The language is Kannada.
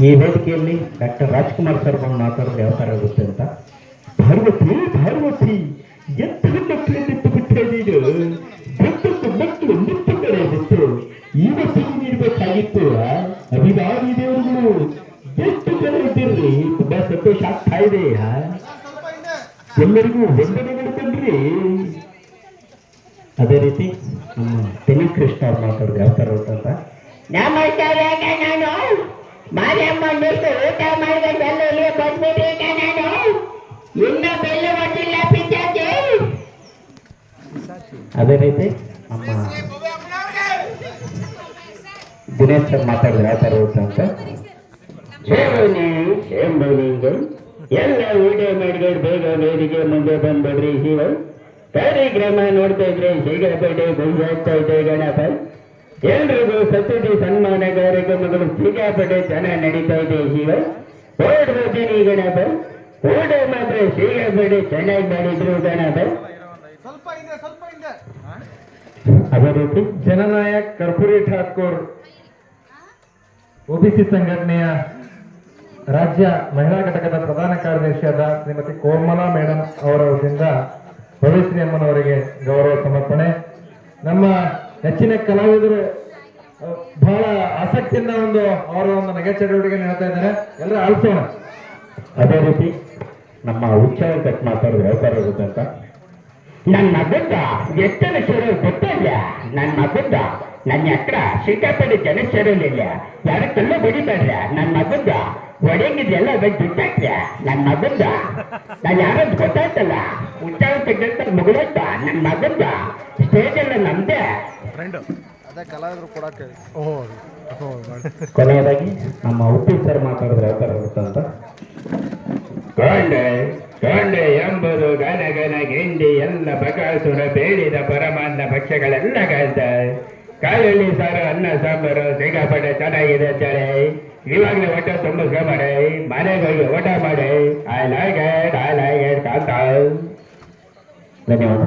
ಈ ವೇದಿಕೆಯಲ್ಲಿ ಡಾಕ್ಟರ್ ರಾಜ್ಕುಮಾರ್ ಸರ್ ಬಂದು ಮಾತಾಡೋದು ಯಾವ ಥರ ಆಗುತ್ತೆ ಅಂತ. ಪಾರ್ವತಿ ಪಾರ್ವತಿ ಎಂತ ಮಕ್ಕಳನ್ನೆತ್ತು ಬಿಟ್ಟರೆ ನೀನು ಬೆಟ್ಟದ್ದು ಮಕ್ಕಳು ನಿತ್ತು ಕಡೆ ಬಿಟ್ಟು ಇವತ್ತಿಗೆ ನೀಡಬೇಕಾಗಿತ್ತು. ಅಭಿಮಾನಿ ದೇವರುಗಳು ಎಷ್ಟು ಜನ ಇದ್ದೀರಿ, ತುಂಬಾ ಸಂತೋಷ ಆಗ್ತಾ ಇದೆ. ಎಲ್ಲರಿಗೂ ವಂದನೆಗಳು ಬನ್ರಿ. ಅದೇ ರೀತಿ ತೆಲುಗು ಕೃಷ್ಣ ಅವ್ರು ಮಾತಾಡೋದು ಯಾವ ಥರ ಅಂತ. ನಮಸ್ಕಾರ, ನಾನು ಮಾರಿಯಮ್ಮ ಊಟ ಮಾಡಿದ ಬೆಲ್ಲ ಬಂದ್ಬಿಟ್ರಿ. ನಾನು ಇನ್ನ ಬೆಲ್ಲ ಬಂದಿಲ್ಲ ಪಿಂಚಾಚಿ. ಅದೇ ರೀತಿ ನಮ್ಮ ದಿನೇಶ್ ಸರ್ ಮಾತಾಡಿದ್ರೆ ಯಾವ ಥರ ಅಂತ. ಶೇಂಬನಿಗೆ ಎಲ್ಲ ವಿಡಿಯೋ ಮಾಡಿಕೊಂಡು ಬೇಗ ವೇದಿಕೆ ಮುಂದೆ ಬಂದ್ಬಿಡ್ರಿ. ಶಿವ ಕಾರ್ಯಕ್ರಮ ನೋಡ್ತಾ ಇದ್ರೆ ಸಿಗಪೇಟೆ ಗುಂಜಾಗ್ತಾ ಇದೆ. ಗಣಪ ಎಲ್ರಿಗೂ ಸತ್ಯದಿ ಸನ್ಮಾನ ಕಾರ್ಯಕ್ರಮಗಳು ಸಿಕ್ಕಾಪಟ್ಟೆ ಚೆನ್ನಾಗಿ ನಡೀತಾ ಇದೆ. ಶಿವ ಓಡ್ಬೋದಿನಿ ಗಣಪ ಓಡ ಮಾತ್ರ ಸಿಕ್ಕಾಪಟ್ಟೆ ಚೆನ್ನಾಗಿ ಮಾಡಿದ್ರು ಗಣಪ. ಅದೇ ರೀತಿ ಜನನಾಯಕ್ ಕರ್ಪೂರಿ ಠಾಕೂರ್ ಒಬಿಸಿ ಸಂಘಟನೆಯ ರಾಜ್ಯ ಮಹಿಳಾ ಘಟಕದ ಪ್ರಧಾನ ಕಾರ್ಯದರ್ಶಿಯಾದ ಶ್ರೀಮತಿ ಕೋಮಲಾ ಮೇಡಮ್ ಅವರ ವತಿಯಿಂದ ಭವ್ಯಶ್ರೀ ಅಮ್ಮನವರಿಗೆ ಗೌರವ ಸಮರ್ಪಣೆ. ನಮ್ಮ ನೆಚ್ಚಿನ ಕಲಾವಿದರು ಬಹಳ ಆಸಕ್ತಿಯಿಂದ ಅವರ ಒಂದು ನಗೆ ಚಟುವಟಿಕೆ ಹೇಳ್ತಾ ಇದ್ದಾರೆ, ಎಲ್ಲರೂ ಆಲಿಸೋಣ. ಅದೇ ರೀತಿ ನಮ್ಮ ಉಚ್ಚಾರ ಕಟ್ ಮಾತಾಡಿದ್ರೆ ಯಾವ ಥರ ಇರುತ್ತೆ ಅಂತ. ನನ್ನ ಮಗದ್ದ ಎಷ್ಟರ ಸೇರೋ ಗೊತ್ತಿಲ್ಲ. ನನ್ನ ಮಗದ್ದ ನನ್ನ ಹತ್ರ ಸಿಕ್ಕಾಪಟ್ಟೆ ಜನ ಸೇರಲಿಲ್ಲ. ಯಾರಕ್ಕೆಲ್ಲ ಬಡಿಬೇಡ್ರ. ನನ್ನ ಮಗದ್ದ ಒಡೆಗಿದ್ದೆಲ್ಲ ಬಿಟ್ಟಾಕ್ಯ. ನನ್ನ ಮಗದ್ದ ನಾನು ಯಾರದ್ದು ಗೊತ್ತಾಯ್ತಲ್ಲ. ಉಚ್ಚಾರ ತೆಗೆದ ಮುಗಿದತ್ತ. ನನ್ನ ಮಗದ್ದ ಸ್ಟೇಜ್ ಎಲ್ಲ ನಮ್ದೇ. ಕೊನೆಯದಾಗಿ ನಮ್ಮ ಉಪ್ಪಿ ಸರ್ ಮಾತಾಡಿದ್ರೆ ಯಾವ ಥರ ಇರುತ್ತೆ ಅಂತ. ಕೊಂಡೆ ಎಂಬುದು ಗನ ಗನ ಗೆಂಡಿ ಎಲ್ಲ ಬಕಾಸುರ ಬೇಡಿದ ಪರಮಾನ್ನ ಭಕ್ಷ್ಯಗಳೆಲ್ಲ ಕಾಯ್ತ. ಕಾಲಲ್ಲಿ ಸಾರು ಅನ್ನ ಸಾಂಬಾರು ಸಿಕ್ಕಾಪಟ್ಟೆ ಚೆನ್ನಾಗಿದೆ ಅಂತೇಳಿ ಇವಾಗಲೇ ಊಟ ತುಂಬಿಸ್ಕೊಂಬಾರೆ. ಮನೆಗೆ ಹೋಗಿ ಊಟ ಮಾಡಿ. ಐ ಲೈಕ್ ಇಟ್ ಕಾಂತ. ಧನ್ಯವಾದ.